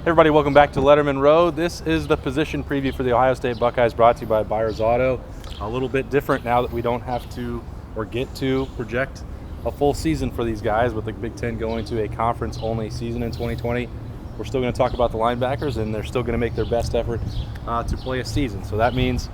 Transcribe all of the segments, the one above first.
Everybody, welcome back to Lettermen Row. This is the position preview for the Ohio State Buckeyes, brought to you by Byers Auto. A little bit different now that we don't have to or get to project a full season for these guys, with the Big Ten going to a conference-only season in 2020. We're still going to talk about the linebackers, and they're still going to make their best effort to play a season. So that means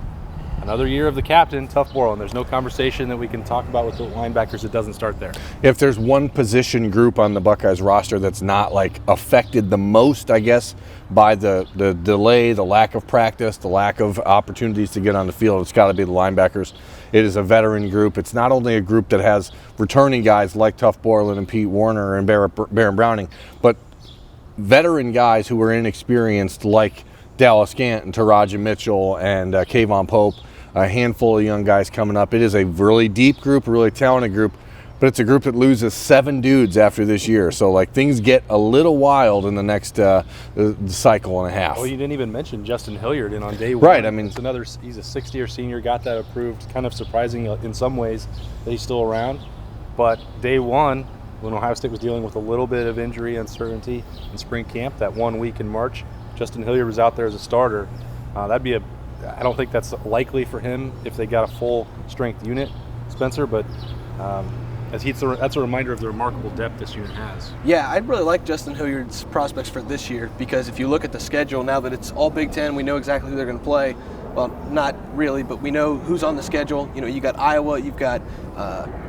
another year of the captain, Tough Borland. There's no conversation that we can talk about with the linebackers that doesn't start there. If there's one position group on the Buckeyes roster that's not affected the most, I guess, by the delay, the lack of practice, the lack of opportunities to get on the field, it's got to be the linebackers. It is a veteran group. It's not only a group that has returning guys like Tough Borland and Pete Warner and Baron Browning, but veteran guys who are inexperienced like Dallas Gant and Taraja Mitchell and Kayvon Pope, a handful of young guys coming up. It is a really deep group, a really talented group, but it's a group that loses 7 dudes after this year. So things get a little wild in the next cycle and a half. Well, you didn't even mention Justin Hilliard in on day one. Right, I mean, it's another. He's a 6th-year senior, got that approved. Kind of surprising in some ways that he's still around. But day one, when Ohio State was dealing with a little bit of injury uncertainty in spring camp, that 1 week in March, Justin Hilliard was out there as a starter. I don't think that's likely for him if they got a full strength unit, Spencer, but that's a reminder of the remarkable depth this unit has. Yeah, I'd really like Justin Hilliard's prospects for this year, because if you look at the schedule now that it's all Big Ten, we know exactly who they're going to play. Well, not really, but we know who's on the schedule. You know, you got Iowa, you've got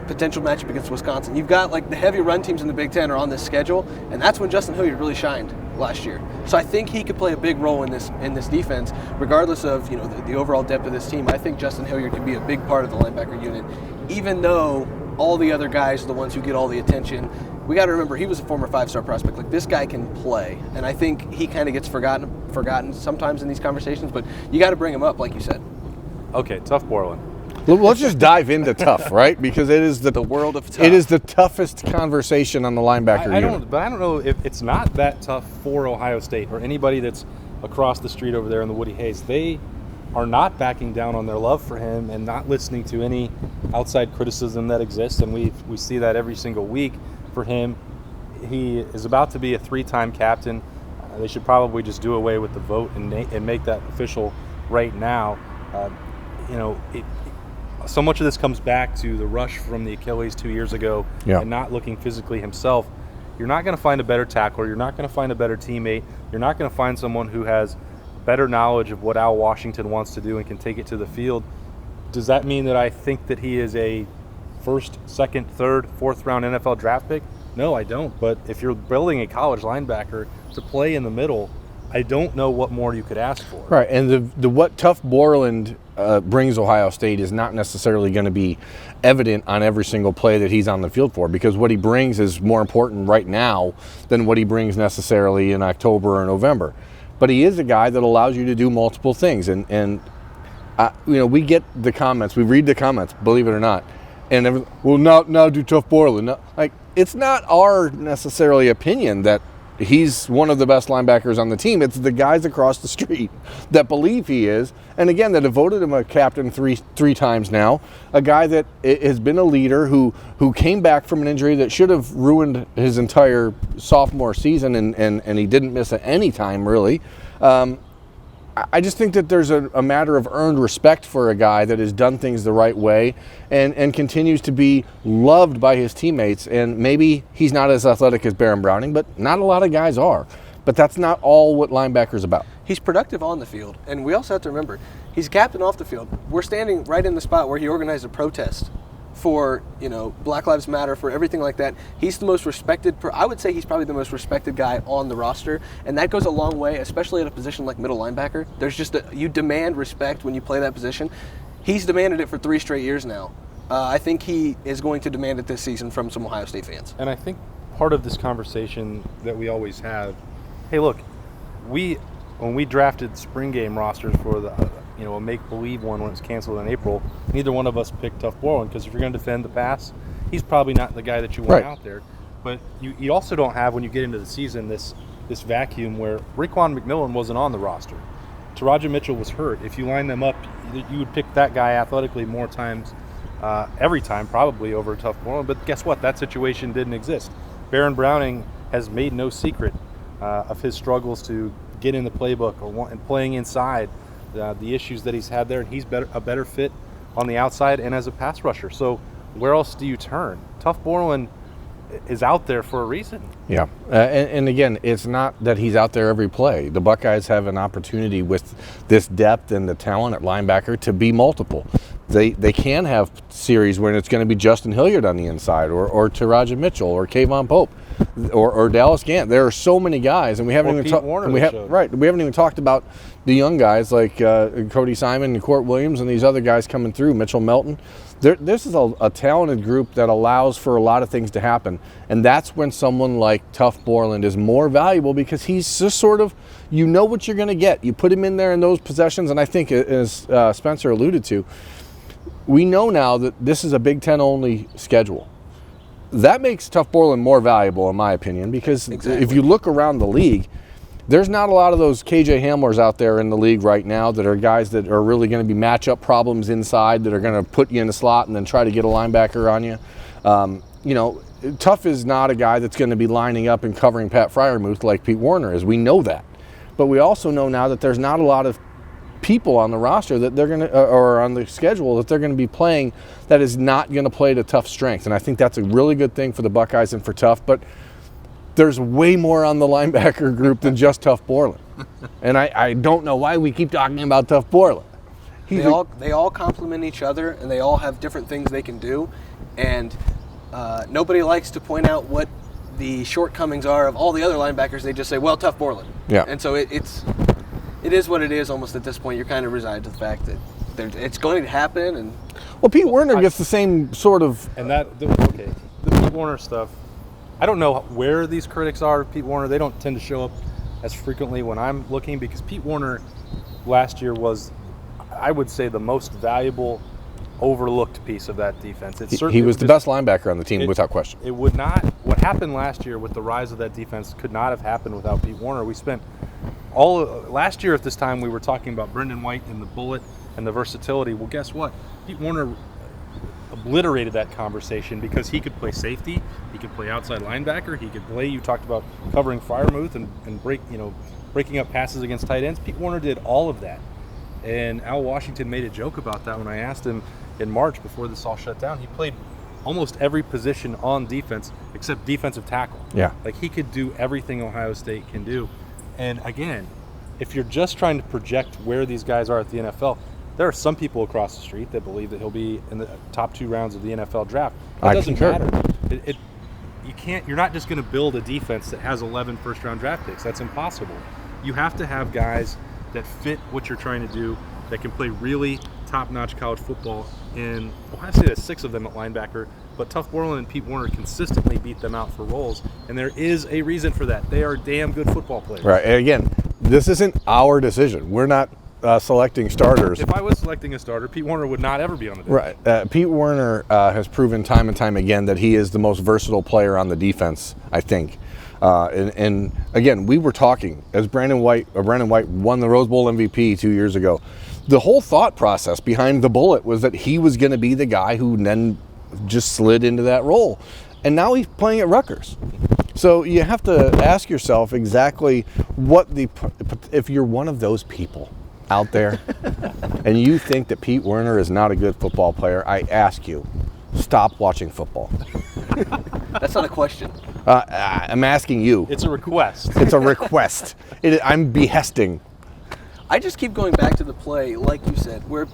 potential matchup against Wisconsin. You've got the heavy run teams in the Big Ten are on this schedule, and that's when Justin Hilliard really shined last year. So I think he could play a big role in this defense, regardless of the overall depth of this team. I think Justin Hilliard could be a big part of the linebacker unit, even though all the other guys are the ones who get all the attention. We got to remember, he was a former 5-star prospect. This guy can play, and I think he kind of gets forgotten sometimes in these conversations, but you got to bring him up, like you said. Okay, Tough Borland. Let's just dive into tough, right? Because it is the world of tough. It is the toughest conversation on the linebacker unit. I don't know if it's not that tough for Ohio State or anybody that's across the street over there in the Woody Hayes. They are not backing down on their love for him and not listening to any outside criticism that exists, and we see that every single week for him. He is about to be a 3-time captain. They should probably just do away with the vote and make that official right now. So much of this comes back to the rush from the Achilles 2 years ago and not looking physically himself. You're not going to find a better tackler. You're not going to find a better teammate. You're not going to find someone who has better knowledge of what Al Washington wants to do and can take it to the field. Does that mean that I think that he is a 1st, 2nd, 3rd, 4th round NFL draft pick? No, I don't. But if you're building a college linebacker to play in the middle, I don't know what more you could ask for. Right, and what Tough Borland brings Ohio State is not necessarily going to be evident on every single play that he's on the field for, because what he brings is more important right now than what he brings necessarily in October or November. But he is a guy that allows you to do multiple things, and we get the comments, we read the comments, believe it or not, and now do Tough Borland. No, it's not our necessarily opinion that he's one of the best linebackers on the team. It's the guys across the street that believe he is, and again, that have voted him a captain three times now. A guy that has been a leader who came back from an injury that should have ruined his entire sophomore season, and he didn't miss at any time really. I just think that there's a matter of earned respect for a guy that has done things the right way and continues to be loved by his teammates. And maybe he's not as athletic as Baron Browning, but not a lot of guys are. But that's not all what linebacker's about. He's productive on the field, and we also have to remember, he's captain off the field. We're standing right in the spot where he organized a protest for Black Lives Matter, for everything like that. He's the most respected. I would say he's probably the most respected guy on the roster, and that goes a long way, especially at a position like middle linebacker. There's just you demand respect when you play that position. He's demanded it for 3 straight years now. I think he is going to demand it this season from some Ohio State fans. And I think part of this conversation that we always have, hey, look, when we drafted spring game rosters for the a make-believe one when it's canceled in April, neither one of us picked Tough Borland, because if you're going to defend the pass, he's probably not the guy that you want out there. But you also don't have, when you get into the season, this vacuum where Raekwon McMillan wasn't on the roster. Taraja Mitchell was hurt. If you line them up, you would pick that guy athletically more times, every time probably, over Tough Borland. But guess what? That situation didn't exist. Baron Browning has made no secret of his struggles to get in the playbook and playing inside, the issues that he's had there, and he's a better fit on the outside and as a pass rusher. So where else do you turn? Tough Borland is out there for a reason. Yeah, and again, it's not that he's out there every play. The Buckeyes have an opportunity with this depth and the talent at linebacker to be multiple. They can have series when it's going to be Justin Hilliard on the inside, or Taraja Mitchell, or Kayvon Pope, or Dallas Gant. There are so many guys, and we haven't even we haven't even talked about the young guys like Cody Simon and Court Williams and these other guys coming through, Mitchell Melton. This is a talented group that allows for a lot of things to happen, and that's when someone like Tough Borland is more valuable, because he's just sort of, you know what you're going to get. You put him in there in those possessions, and I think, as Spencer alluded to, we know now that this is a Big Ten only schedule. That makes Tough Borland more valuable, in my opinion, because if you look around the league, there's not a lot of those KJ Hamlers out there in the league right now that are guys that are really going to be matchup problems inside, that are going to put you in the slot and then try to get a linebacker on you. You know, Tough is not a guy that's going to be lining up and covering Pat Freiermuth like Pete Werner is. We know that. But we also know now that there's not a lot of people on the roster that they're going to, or on the schedule that they're going to be playing, that is not going to play to Tough's strength. And I think that's a really good thing for the Buckeyes and for Tough. But there's way more on the linebacker group than just Tough Borland. And I don't know why we keep talking about Tough Borland. They all complement each other, and they all have different things they can do. And nobody likes to point out what the shortcomings are of all the other linebackers. They just say, well, Tough Borland. Yeah. And so it is what it is almost at this point. You're kind of resigned to the fact that it's going to happen. And well, Pete Werner gets the same sort of... And the Pete Werner stuff, I don't know where these critics are of Pete Werner. They don't tend to show up as frequently when I'm looking, because Pete Werner last year was, I would say, the most valuable, overlooked piece of that defense. He was the best linebacker on the team, without question. It would not, what happened last year with the rise of that defense could not have happened without Pete Werner. We spent last year at this time, we were talking about Brendan White and the bullet and the versatility. Well, guess what? Pete Werner obliterated that conversation, because he could play safety, he could play outside linebacker, he could play, you talked about covering Freiermuth and breaking up passes against tight ends. Pete Werner did all of that. And Al Washington made a joke about that when I asked him in March before this all shut down. He played almost every position on defense except defensive tackle. Yeah. Like, he could do everything Ohio State can do. And again, if you're just trying to project where these guys are at the NFL, there are some people across the street that believe that he'll be in the top 2 rounds of the NFL draft. That doesn't matter. You're not just going to build a defense that has 11 first-round draft picks. That's impossible. You have to have guys that fit what you're trying to do, that can play really top-notch college football. And Ohio State has 6 of them at linebacker, but Tough Borland and Pete Werner consistently beat them out for roles, and there is a reason for that. They are damn good football players. Right, and again, this isn't our decision. We're not selecting starters. If I was selecting a starter, Pete Werner would not ever be on the bench. Right. Pete Werner has proven time and time again that he is the most versatile player on the defense, I think. And again, we were talking, as Brandon White won the Rose Bowl MVP 2 years ago, the whole thought process behind the bullet was that he was going to be the guy who then just slid into that role. And now he's playing at Rutgers. So you have to ask yourself exactly if you're one of those people out there and you think that Pete Werner is not a good football player, I ask you, stop watching football. That's not a question. I'm asking you. It's a request. It's a request. I'm behesting. I just keep going back to the play, like you said, where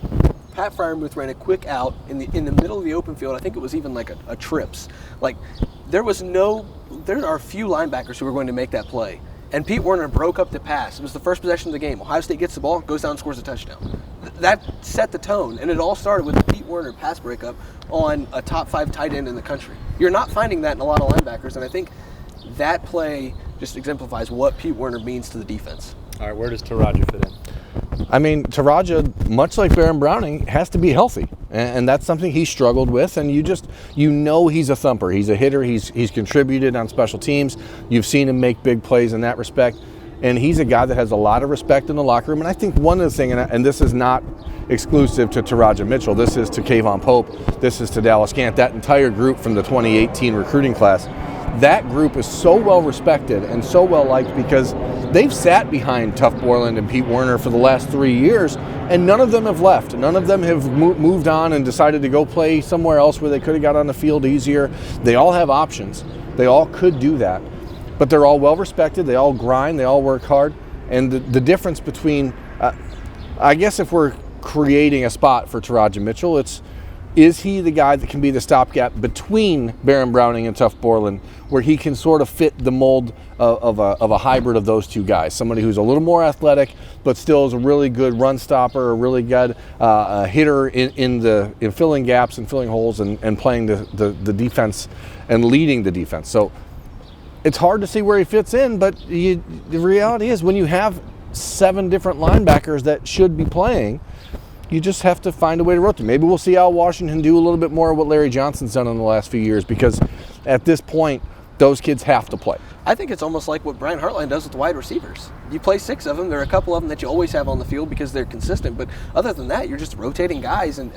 Pat Freiermuth ran a quick out in the middle of the open field. I think it was even like a trips. Like, there are a few linebackers who were going to make that play. And Pete Werner broke up the pass. It was the first possession of the game. Ohio State gets the ball, goes down and scores a touchdown. That set the tone, and it all started with the Pete Werner pass breakup on a top 5 tight end in the country. You're not finding that in a lot of linebackers, and I think that play just exemplifies what Pete Werner means to the defense. All right, where does Taraja fit in? I mean, Taraja, much like Baron Browning, has to be healthy, and that's something he struggled with. And you know he's a thumper. He's a hitter. He's contributed on special teams. You've seen him make big plays in that respect, and he's a guy that has a lot of respect in the locker room. And I think one of the things, and this is not exclusive to Taraja Mitchell, this is to Kayvon Pope, this is to Dallas Gant, that entire group from the 2018 recruiting class. that group is so well respected and so well liked because they've sat behind Tuff Borland and Pete Werner for the last 3 years, and none of them have left. None of them have moved on and decided to go play somewhere else where they could have got on the field easier. They all have options. They all could do that, but they're all well respected. They all grind. They all work hard. And the difference between, I guess if we're creating a spot for Taraja Mitchell, is he the guy that can be the stopgap between Baron Browning and Tuff Borland, where he can sort of fit the mold of a hybrid of those two guys? Somebody who's a little more athletic, but still is a really good run stopper, a really good hitter in filling gaps and filling holes and playing the defense and leading the defense. So it's hard to see where he fits in, but the reality is when you have 7 different linebackers that should be playing, you just have to find a way to rotate. Maybe we'll see Al Washington do a little bit more of what Larry Johnson's done in the last few years, because at this point, those kids have to play. I think it's almost like what Brian Hartline does with the wide receivers. You play 6 of them. There are a couple of them that you always have on the field because they're consistent. But other than that, you're just rotating guys and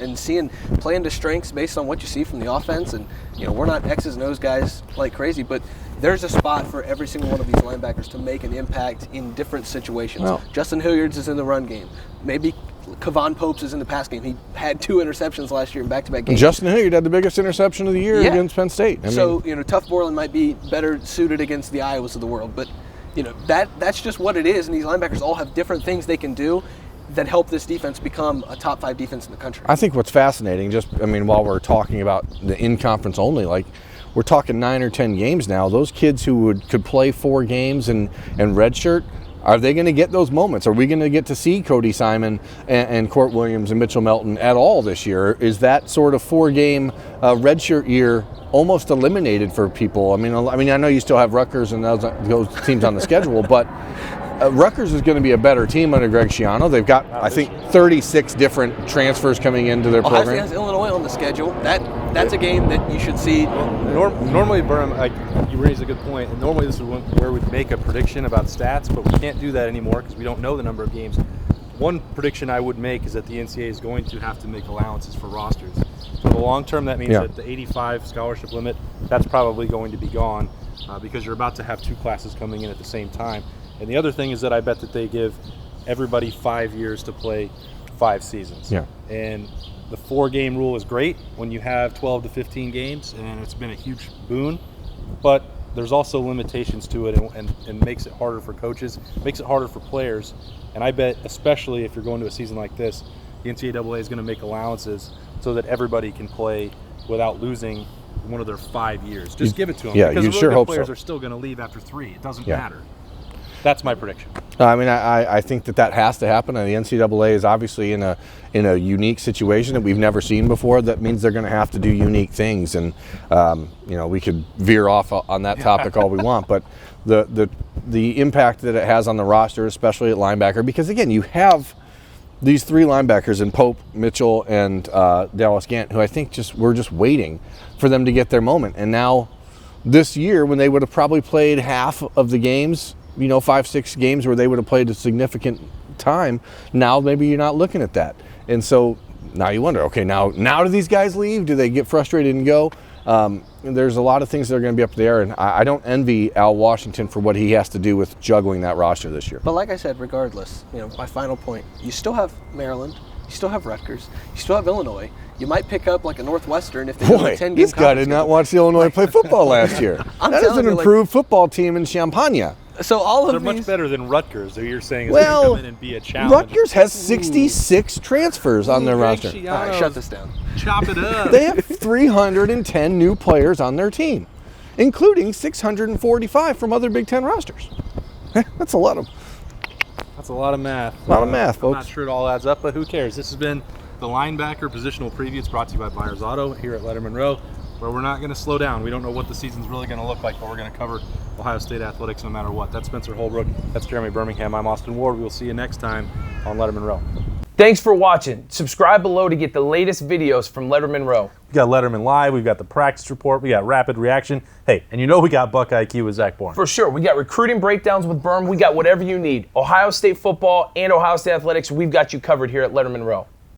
playing to strengths based on what you see from the offense. And, we're not X's and O's guys like crazy, but there's a spot for every single one of these linebackers to make an impact in different situations. Well, Justin Hilliard's is in the run game. Maybe Kevon Popes is in the pass game. He had 2 interceptions last year in back-to-back games. Justin Hilliard had the biggest interception of the year against Penn State. Tuff Borland might be better suited against the Iowas of the world, but that's just what it is. And these linebackers all have different things they can do that help this defense become a top 5 defense in the country. I think what's fascinating, while we're talking about the in-conference only, we're talking 9 or 10 games now. Those kids who could play 4 games and redshirt, are they going to get those moments? Are we going to get to see Cody Simon and Court Williams and Mitchell Melton at all this year? Is that sort of 4-game redshirt year almost eliminated for people? I know you still have Rutgers and those teams on the schedule, but Rutgers is going to be a better team under Greg Schiano. They've got, I think, 36 different transfers coming into their Ohio program. State has Illinois on the schedule. That's a game that you should see. Normally, Birmingham, you raise a good point. And normally, this is where we'd make a prediction about stats, but we can't do that anymore because we don't know the number of games. One prediction I would make is that the NCAA is going to have to make allowances for rosters. For the long term, that means that the 85 scholarship limit, that's probably going to be gone because you're about to have 2 classes coming in at the same time. And the other thing is that I bet that they give everybody 5 years to play 5 seasons. Yeah. And the 4-game rule is great when you have 12 to 15 games, and it's been a huge boon. But there's also limitations to it and makes it harder for coaches, makes it harder for players. And I bet, especially if you're going to a season like this, the NCAA is going to make allowances so that everybody can play without losing one of their 5 years. Just give it to them. Yeah, because you really sure good hope players so. are still going to leave after 3. It doesn't matter. That's my prediction. I think that has to happen. And the NCAA is obviously in a unique situation that we've never seen before. That means they're going to have to do unique things. And we could veer off on that topic all we want, but the impact that it has on the roster, especially at linebacker, because again, you have these 3 linebackers in Pope, Mitchell, and Dallas Gant, who I think we're just waiting for them to get their moment. And now this year, when they would have probably played half of the games, 5-6 games where they would have played a significant time, now maybe you're not looking at that. And so now you wonder, okay, now do these guys leave? Do they get frustrated and go? There's a lot of things that are going to be up there, and I don't envy Al Washington for what he has to do with juggling that roster this year. But like I said, regardless, my final point, you still have Maryland, you still have Rutgers, you still have Illinois. You might pick up like a Northwestern if they have a 10-game this guy did not watch Illinois play football last year. That is an improved football team in Champaign. So they're much better than Rutgers, who you're saying is going to come in and be a challenge. Rutgers has 66 transfers on their roster. All right, shut this down. Chop it up. They have 310 new players on their team, including 645 from other Big Ten rosters. That's a lot of math. A lot of math, folks. I'm not sure it all adds up, but who cares? This has been the linebacker positional preview. It's brought to you by Byers Auto here at Lettermen Row, where we're not going to slow down. We don't know what the season's really going to look like, but we're going to cover Ohio State athletics no matter what. That's Spencer Holbrook. That's Jeremy Birmingham. I'm Austin Ward. We will see you next time on Lettermen Row. Thanks for watching. Subscribe below to get the latest videos from Lettermen Row. We got Letterman Live. We've got the practice report. We got rapid reaction. Hey, and we got Buckeye IQ with Zach Bourne. For sure. We got recruiting breakdowns with Berm. We got whatever you need. Ohio State football and Ohio State athletics, we've got you covered here at Lettermen Row.